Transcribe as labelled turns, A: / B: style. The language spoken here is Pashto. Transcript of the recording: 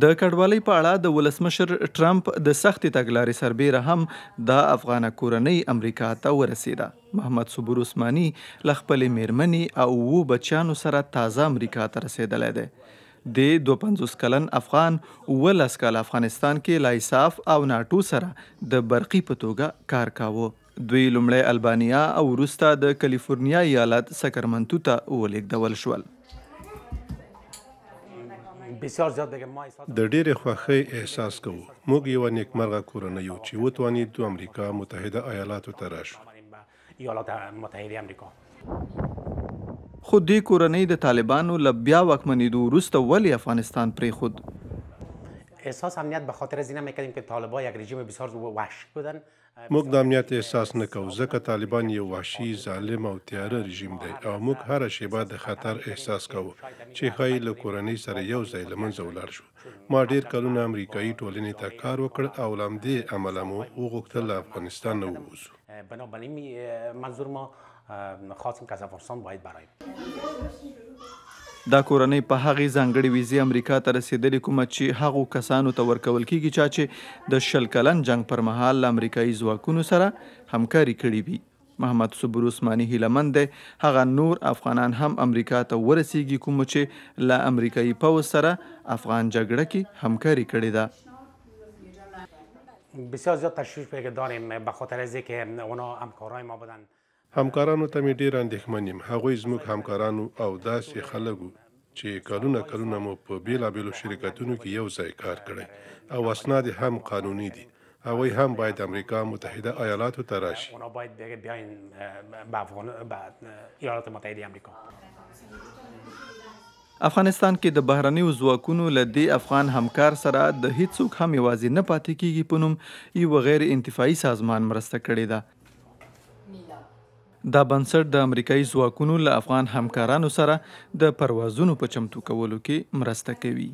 A: د کډوالۍ په اړه د ولسمشر ټرمپ د سختې تګلارې سربیره هم د افغانه کورنۍ امریکا ته ورسېده. محمد صبور عثماني له خپلې میرمنې او 7 بچیانو سره تازه امریکا ته رسېدلی دی. د 52 کلن افغان 17 کال افغانستان کې له ایساف او ناټو سره د برقي په توګه کار کاوه. دوی لومړی البانیا او وروسته د کالیفورنیا ایالت سکرمنتو ته ولېږدول شول.
B: د ډېرې خوښۍ احساس کوو. موږ یوه نیکمرغه کورنۍ یو چې وتوانېدو امریکا متحده ایالاتو ته راشو.
A: خو دې کورنۍ د طالبانو له بیا واکمنېدو وروسته ولې افغانستان پرېښود؟
C: احساس امنیت به خاطر از این میکردیم که طالبان یک رژیم بسیار وحشی بودن.
B: موږ د امنیت احساس نه کوو ځکه طالبان یو وحشي، ظالم او تیاره رژیم دی او موږ هره شیبه د خطر احساس کوو چې ښایي له کورنۍ سره یو ځای له منځه ولاړ شو. ما ډېر کلونه امریکایي ټولنې ته کار وکړ او له همدې امله مو وغوښتل له افغانستان نه ووځو.
C: بنابراین منظور ما خواستیم که از افغانستان باید برایم.
A: دا کورنۍ په هغې ځانګړې ویزې امریکا ته رسېدلې کومه چې هغو کسانو ته ورکول کیږي چا چې د 20 کلن جنگ پر مهال له امریکایي ځواکونو سره همکاري کړې وي. محمد صبور عثماني هیلهمند دی هغه نور افغانان هم امریکا ته ورسیږي کومو چې له امریکایي پوځ سره افغان جګړه کې همکاري کړې ده.
C: بسیار زیاد تشویش داریم به خاطر از اینکه اونا همکارای ما بودن.
B: همکارانو ته مې ډېر اندېښمن یم. هغوی زموږ همکارانو او داسې خلک وو چې کلونه مو په بېلابېلو شرکتونو کې یو ځای کار کړی او اسناد هم قانوني دي. هغوی هم باید امریکا متحده ایالاتو ته راشي.
C: اونا باید بیاین به ایالات متحده امریکا.
A: افغانستان کې د بهرنیو ځواکونو له دې افغان همکار سره د هیڅوک هم یوازې نه پاتې کیږي په نوم یو غیر انتفاعي سازمان مرسته کړې ده. دا بنسټ د امریکایي ځواکونو له افغان همکارانو سره د پروازونو په چمتو کولو کې مرسته کوي.